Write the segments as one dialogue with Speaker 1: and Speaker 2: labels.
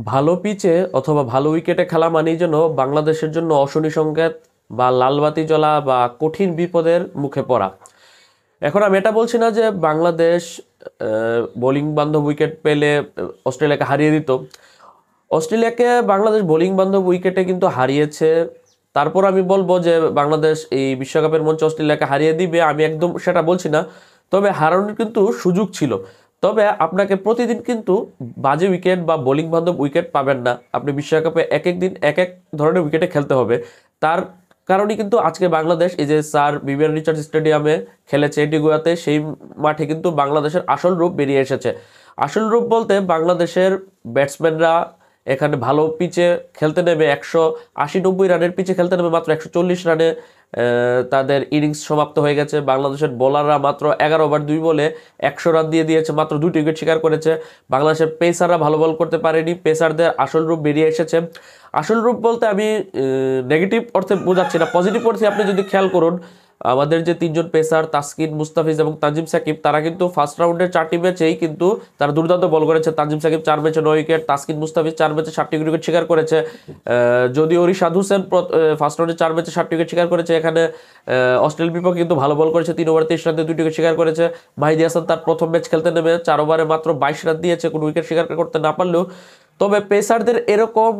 Speaker 1: ভালো পিচে অথবা ভালো উইকেটে খেলা মানেই যেন বাংলাদেশের জন্য অশনি সংকেত বা লালবাতি জ্বলা বা কঠিন বিপদের মুখে পড়া। এখন আমি এটা বলছি না যে বাংলাদেশ বোলিং বান্ধব উইকেট পেলে অস্ট্রেলিয়াকে হারিয়ে দিত। অস্ট্রেলিয়াকে বাংলাদেশ বোলিং বান্ধব উইকেটে কিন্তু হারিয়েছে। তারপর আমি বলবো যে বাংলাদেশ এই বিশ্বকাপের মঞ্চে অস্ট্রেলিয়াকে হারিয়ে দিবে, আমি একদম সেটা বলছি না। তবে হারানোর কিন্তু সুযোগ ছিল। তবে আপনাকে প্রতিদিন কিন্তু বাজে উইকেট বা বোলিং বান্ধব উইকেট পাবেন না। আপনি বিশ্বকাপে এক এক দিন এক এক ধরনের উইকেটে খেলতে হবে। তার কারণে কিন্তু আজকে বাংলাদেশ এই যে স্যার ভিভিয়ান রিচার্ডস স্টেডিয়ামে খেলেছে এন্টিগুয়াতে, সেই মাঠে কিন্তু বাংলাদেশের আসল রূপ বেরিয়ে এসেছে। আসল রূপ বলতে বাংলাদেশের ব্যাটসম্যানরা এখানে ভালো পিচে খেলতে নেমে 180-90 রানের পিচে খেলতে নেমে মাত্র 140 রানে তাদের ইনিংস সমাপ্ত হয়ে গেছে। বাংলাদেশের বোলাররা মাত্র 11 ওভার 2 বলে 100 রান দিয়ে দিয়েছে, মাত্র 2টি উইকেট শিকার করেছে। বাংলাদেশের পেসাররা ভালো বল করতে পারেনি, পেসারদের আসল রূপ বেরিয়ে এসেছে। আসল রূপ বলতে আমি নেগেটিভ অর্থে বোঝাচ্ছি না, পজিটিভ অর্থে আপনি যদি খেয়াল করুন, আমাদের যে তিনজন পেসার তাসকিন, মুস্তাফিজ এবং তানজিম সাকিব, তারা কিন্তু ফার্স্ট রাউন্ডের 4টি ম্যাচেই কিন্তু তারা দুর্দান্ত বল করেছে। তানজিম সাকিব 4 ম্যাচে 9 উইকেট, তাসকিন মুস্তাফিজ 4 ম্যাচে 7টি উইকেট শিকার করেছে। যদিও রিশাদ হোসেন ফার্স্ট রাউন্ডে 4 ম্যাচে 7টি উইকেট শিকার করেছে, এখানে অস্ট্রেলিয়ার বিপক্ষে কিন্তু ভালো বল করেছে, 3 ওভার 23 রানে 2টি উইকেট শিকার করেছে। মাহিদি হাসান তার প্রথম ম্যাচ খেলতে নেমে 4 ওভারে মাত্র 22 রান দিয়েছে, কোনো উইকেট শিকার করতে না পারলেও। তবে পেসারদের এরকম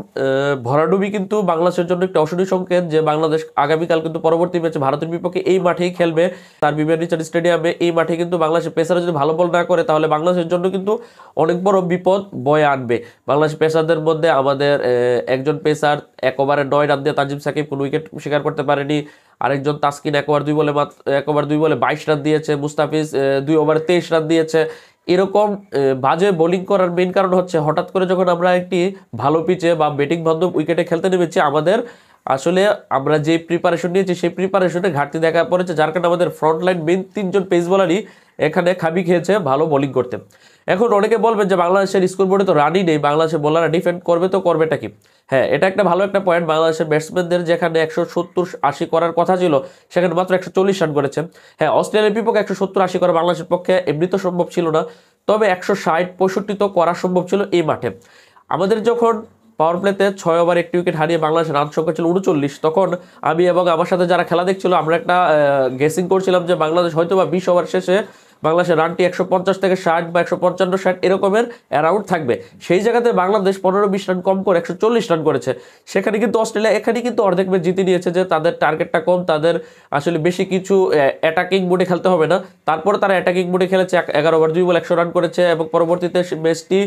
Speaker 1: ভরাডুবি কিন্তু বাংলাদেশের জন্য একটা অশনি সংকেত যে বাংলাদেশ আগামীকাল কিন্তু পরবর্তী ম্যাচে ভারতের বিপক্ষে এই মাঠেই খেলবে, তার ভিভিয়ান রিচার্ডস স্টেডিয়ামে। এই মাঠে কিন্তু বাংলাদেশের পেসাররা যদি ভালো বল না করে তাহলে বাংলাদেশের জন্য কিন্তু অনেক বড় বিপদ বয়ে আনবে। বাংলাদেশ পেসারদের মধ্যে আমাদের একজন পেসার 1 ওভারে 9 রান দিয়ে তানজিম সাকিব কোনো উইকেট শিকার করতে পারেনি। আরেকজন তাসকিন 1 ওভার 2 বলে 22 রান দিয়েছে। মুস্তাফিজ 2 ওভারে 23 রান দিয়েছে। এরকম বাজে বোলিং করার মেইন কারণ হচ্ছে হঠাৎ করে যখন আমরা একটি ভালো পিচে বা ব্যাটিং বান্ধব উইকেটে খেলতে নেমেছি, আমাদের আসলে আমরা যে প্রিপারেশন নিয়েছি সেই প্রিপারেশনে ঘাটতি দেখা পড়েছে, যার কারণে আমাদের ফ্রন্ট লাইন মেইন 3জন পেস বোলারই এখানে খাবি খেয়েছে ভালো বোলিং করতে। এখন অনেকে বলবেন যে বাংলাদেশের স্কোর বোর্ডে তো রানই নেই, বাংলাদেশের বোলাররা ডিফেন্ড করবে তো করবেটা কি? হ্যাঁ, এটা একটা ভালো একটা পয়েন্ট। বাংলাদেশের ব্যাটসম্যানদের যেখানে 170-80 করার কথা ছিল সেখানে মাত্র 140 রান করেছে। হ্যাঁ, অস্ট্রেলিয়ার বিপক্ষে 170-80 করা বাংলাদেশের পক্ষে এমনি তো সম্ভব ছিল না, তবে 160-65 তো করা সম্ভব ছিল এই মাঠে। আমাদের যখন পাওয়ার প্লেতে 6 ওভার 1টি উইকেট হারিয়ে বাংলাদেশের রান সংখ্যা ছিল 39, তখন আমি এবং আমার সাথে যারা খেলা দেখছিল আমরা একটা গেসিং করছিলাম যে বাংলাদেশ হয়তো বা 20 ওভার শেষে বাংলাদেশের রানটি 150-60 বা 155-60 এরকমের অ্যারাউন্ড থাকবে। সেই জায়গাতে বাংলাদেশ 15-20 রান কম করে 140 রান করেছে। সেখানে কিন্তু অস্ট্রেলিয়া এখানে কিন্তু অর্ধেক ম্যাচ জিতে নিয়েছে, যে তাদের টার্গেটটা কম, তাদের আসলে বেশি কিছু অ্যাটাকিং মোডে খেলতে হবে না। তারপরে তারা অ্যাটাকিং মোডে খেলেছে, 11 ওভার 2 বলে 100 রান করেছে এবং পরবর্তীতে ম্যাচটি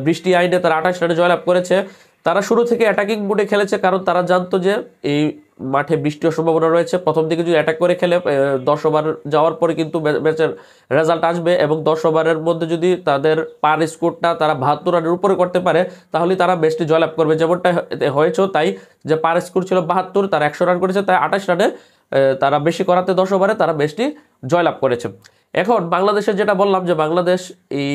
Speaker 1: বৃষ্টি আইনে তারা 28 রানে জয়লাভ করেছে। তারা শুরু থেকে অ্যাটাকিং মোডে খেলেছে, কারণ তারা জানতো যে এই মাঠে বৃষ্টির সম্ভাবনা রয়েছে। প্রথম দিকে যদি অ্যাটাক করে খেলে 10 ওভার যাওয়ার পরে কিন্তু ম্যাচের রেজাল্ট আসবে, এবং 10 ওভারের মধ্যে যদি তাদের পার স্কোরটা তারা 72 রানের উপরে করতে পারে তাহলে তারা ম্যাচটি জয়লাভ করবে, যেমনটা হয়েছে। তাই যে পার স্কোর ছিল 72, তারা 100 রান করেছে, তাই 28 রানে তারা বেশি করাতে 10 ওভারে তারা ম্যাচটি জয়লাভ করেছে। এখন বাংলাদেশের যেটা বললাম যে বাংলাদেশ এই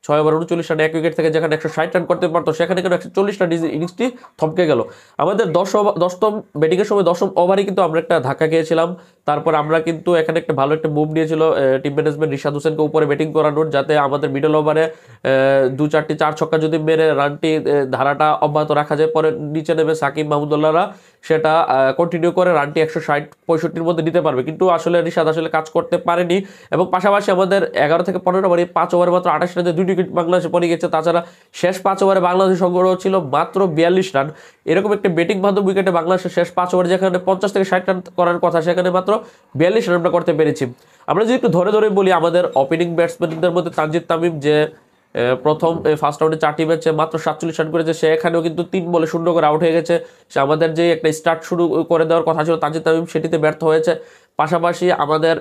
Speaker 1: 6 ওভার 39 রানে 1 উইকেট থেকে যেখানে 160 রান করতে পারতো সেখানে কিন্তু 140 রান ইনিংসটি থমকে গেল। আমাদের 10ম ব্যাটিংয়ের সময় 10ম ওভারে কিন্তু আমরা একটা ধাক্কা খেয়েছিলাম। তারপর আমরা কিন্তু এখানে একটা ভালো একটা মুভ নিয়েছিল টিম ম্যানেজমেন্ট রিশাদ হোসেনকে উপরে ব্যাটিং করানোর, যাতে আমাদের মিডল ওভারে 2-4টি 4 ছক্কা যদি মেরে রানটি ধারাটা অব্যাহত রাখা যায়, পরে নিচে নেমে সাকিব মাহমুদুল্লাহরা সেটা কন্টিনিউ করে রানটি 160-65-র মধ্যে নিতে পারবে। কিন্তু আসলে রিশাদ আসলে কাজ করতে পারেনি, এবং পাশাপাশি আমাদের 11 থেকে 15 ওভারে 5 ওভারে মাত্র 28 রানে 2 উইকেট বাংলাদেশে পড়ে গেছে। তাছাড়া শেষ 5 ওভারে বাংলাদেশের সংগ্রহ ছিল মাত্র 42 রান। এরকম একটা ব্যাটিং বান্ধব উইকেটে বাংলাদেশের শেষ 5 ওভারে যেখানে 50 থেকে 60 রান করার কথা সেখানে মাত্র 42 রান আমরা করতে পেরেছি। আমরা যদি একটু ধরে ধরে বলি, আমাদের ওপেনিং ব্যাটসম্যানদের মধ্যে তানজিদ তামিম যে প্রথম ফার্স্ট রাউন্ডে 4টি ম্যাচে মাত্র 47 রান করেছে, সে এখানেও কিন্তু 3 বলে 0 করে আউট হয়ে গেছে। সে আমাদের যে একটা স্টার্ট শুরু করে দেওয়ার কথা ছিল তানজিদ তামিম, সেটিতে ব্যর্থ হয়েছে। পাশাপাশি আমাদের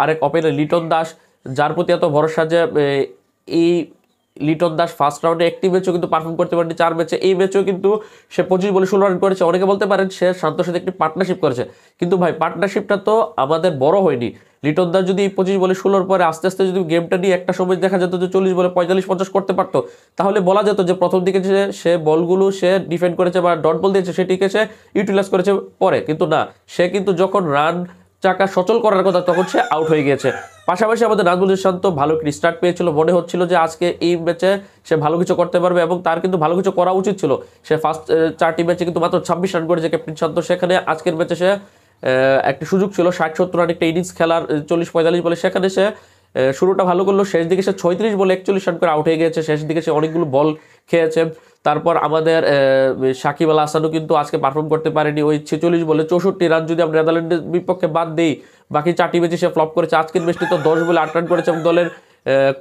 Speaker 1: আরেক ওপেনার লিটন দাস, যার প্রতি এত ভরসা, যে এই লিটন দাস ফার্স্ট রাউন্ডে একটি ম্যাচও কিন্তু পারফর্ম করতে পারেনি, 4 ম্যাচে। এই ম্যাচেও কিন্তু সে 25 বলে 16 রান করেছে। অনেকে বলতে পারেন সে শান্তর সাথে একটি পার্টনারশিপ করেছে, কিন্তু ভাই পার্টনারশিপটা তো আমাদের বড় হয়নি। লিটন দাস যদি 25 বলে 16 পরে আস্তে আস্তে যদি গেমটা নিয়ে একটা সময় দেখা যেত যে 40 বলে 45-50 করতে পারতো, তাহলে বলা যেত যে প্রথম দিকে যে সে বলগুলো সে ডিফেন্ড করেছে বা ডট বল দিয়েছে সেটিকে সে ইউটিলাইজ করেছে পরে। কিন্তু না, সে কিন্তু যখন রান চাকা সচল করার কথা তখন সে আউট হয়ে গিয়েছে। পাশাপাশি আমাদের নাজমুল শান্ত ভালো একটি স্টার্ট পেয়েছিল, মনে হচ্ছিল যে আজকে এই ম্যাচে সে ভালো কিছু করতে পারবে এবং তার কিন্তু ভালো কিছু করা উচিত ছিল। সে ফার্স্ট 4টি ম্যাচে কিন্তু মাত্র 26 রান করেছে ক্যাপ্টেন শান্ত, সেখানে আজকের ম্যাচে সে একটি সুযোগ ছিল 60-70 রান একটা ইনিংস খেলার 40-45 বলে, সেখানে সে শুরুটা ভালো করলো, শেষ দিকে সে 36 বলে 41 রান করে আউট হয়ে গেছে। শেষ দিকে সে অনেকগুলো বল খেয়েছে। তারপর আমাদের সাকিব আল হাসানও কিন্তু আজকে পারফর্ম করতে পারেনি, ওই 46 বলে 64 রান যদি আমরা নেদারল্যান্ডের বিপক্ষে বাদ দিই, বাকি 4টি ম্যাচে সে ফ্লপ করেছে। আজকের ম্যাচটি তো 10 বলে 8 রান করেছে এবং দলের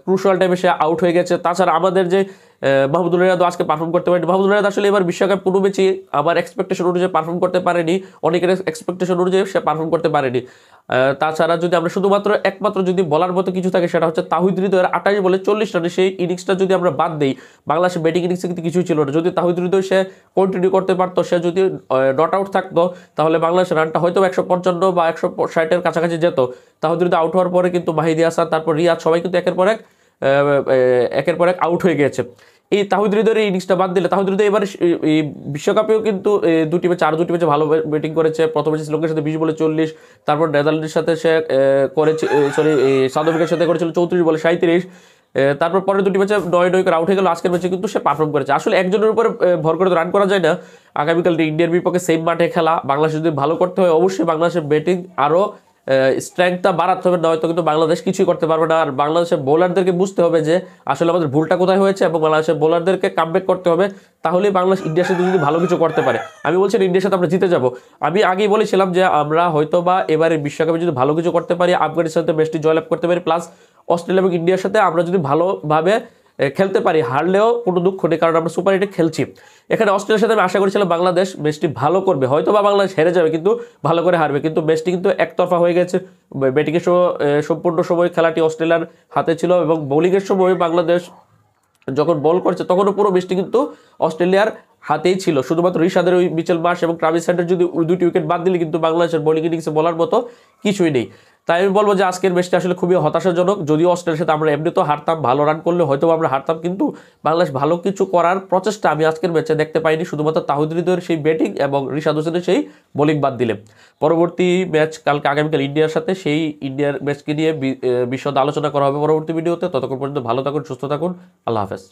Speaker 1: ক্রুশাল টাইমে সে আউট হয়ে গেছে। তাছাড়া আমাদের যে মাহমুদুল রিয়াদও আজকে পারফর্ম করতে পারেনি। মাহমুদুল রিয়াদ আসলে এবার বিশ্বকাপ কোনো ম্যাচে আমার এক্সপেকটেশন অনুযায়ী পারফর্ম করতে পারেনি, অনেকের এক্সপেকটেশন অনুযায়ী সে পারফর্ম করতে পারেনি। তাছাড়া যদি আমরা একমাত্র যদি বলার মতো কিছু থাকে সেটা হচ্ছে তাহিদ হৃদয়ের 28 বলে 40 রানে সেই ইনিংসটা যদি আমরা বাদ দিই, বাংলাদেশের ব্যাটিং ইনিংসে কিন্তু কিছুই ছিল না। যদি তাহিদ হৃদয় সে কন্টিনিউ করতে পারতো, সে যদি নট আউট থাকতো, তাহলে বাংলাদেশের রানটা হয়তো 155 বা 160-এর কাছাকাছি যেত। তাহিদ হৃদয় আউট হওয়ার পরে কিন্তু মাহিদি হাসান, তারপর রিয়াদ, সবাই কিন্তু একের পর এক আউট হয়ে গিয়েছে। এই তাহিদ হৃদয়ের ইনিংসটা বাদ দিলে, তাহিদ হৃদয় এবার এই বিশ্বকাপেও কিন্তু দুটি ম্যাচে ভালো ব্যাটিং করেছে। প্রথম ম্যাচে শ্রীলঙ্কার সাথে 20 বলে 40, তারপর নেদারল্যান্ডের সাথে সে করেছে, সাউথ আফ্রিকার সাথে করেছিল 34 বলে 37, তারপর পরের দুটি ম্যাচে 9 করে আউট হয়ে গেল। আজকের ম্যাচে কিন্তু সে পারফর্ম করেছে। আসলে একজনের উপরে ভর করে রান করা যায় না। আগামীকাল ইন্ডিয়ার বিপক্ষে সেম মাঠে খেলা, বাংলাদেশ যদি ভালো করতে হয় অবশ্যই বাংলাদেশের ব্যাটিং আরও স্ট্রেংথটা বাড়াতে হবে, নয়তো কিন্তু বাংলাদেশ কিছুই করতে পারবে না। আর বাংলাদেশের বোলারদেরকে বুঝতে হবে যে আসলে আমাদের ভুলটা কোথায় হয়েছে এবং বাংলাদেশের বোলারদেরকে কামব্যাক করতে হবে, তাহলেই বাংলাদেশ ইন্ডিয়ার সাথে যদি ভালো কিছু করতে পারে। আমি বলছি ইন্ডিয়ার সাথে আমরা জিতে যাব। আমি আগেই বলেছিলাম যে আমরা হয়তো বা এবারে বিশ্বকাপে যদি ভালো কিছু করতে পারি, আফগানিস্তানের সাথে ম্যাচটি জয়লাভ করতে পারি, প্লাস অস্ট্রেলিয়া এবং ইন্ডিয়ার সাথে আমরা যদি ভালোভাবে খেলতে পারি, হারলেও কোনো দুঃখ নেই, কারণ আমরা সুপার 8-এ খেলছি। এখানে অস্ট্রেলিয়ার সাথে আমি আশা করেছিলাম বাংলাদেশ ম্যাচটি ভালো করবে, হয়তো বা বাংলাদেশ হেরে যাবে কিন্তু ভালো করে হারবে, কিন্তু ম্যাচটি কিন্তু একতরফা হয়ে গেছে। ব্যাটিংয়ের সম্পূর্ণ সময় খেলাটি অস্ট্রেলিয়ার হাতে ছিল এবং বোলিংয়ের সময় বাংলাদেশ যখন বল করছে তখনও পুরো ম্যাচটি কিন্তু অস্ট্রেলিয়ার হাতেই ছিল। শুধুমাত্র রিশাদের ওই মিচেল মার্শ এবং ট্রাভিস হেডের যদি 2টি উইকেট বাদ দিলে কিন্তু বাংলাদেশের বোলিং ইনিংসে বলার মতো কিছুই নেই। তাই আমি বলবো যে আজকের ম্যাচটা আসলে খুবই হতাশাজনক। যদিও অস্ট্রেলিয়ার সাথে আমরা এমনিতেও হারতাম, ভালো রান করলে হয়তো আমরা হারতাম, কিন্তু বাংলাদেশ ভালো কিছু করার প্রচেষ্টা আমি আজকের ম্যাচে দেখতে পাইনি, শুধুমাত্র তাহিদ হৃদয়ের সেই ব্যাটিং এবং রিশাদ হোসেনের সেই বোলিং বাদ দিলে। পরবর্তী ম্যাচ আগামীকাল ইন্ডিয়ার সাথে, সেই ইন্ডিয়ার ম্যাচকে নিয়ে বিশদ আলোচনা করা হবে পরবর্তী ভিডিওতে। ততক্ষণ পর্যন্ত ভালো থাকুন, সুস্থ থাকুন, আল্লাহ হাফেজ।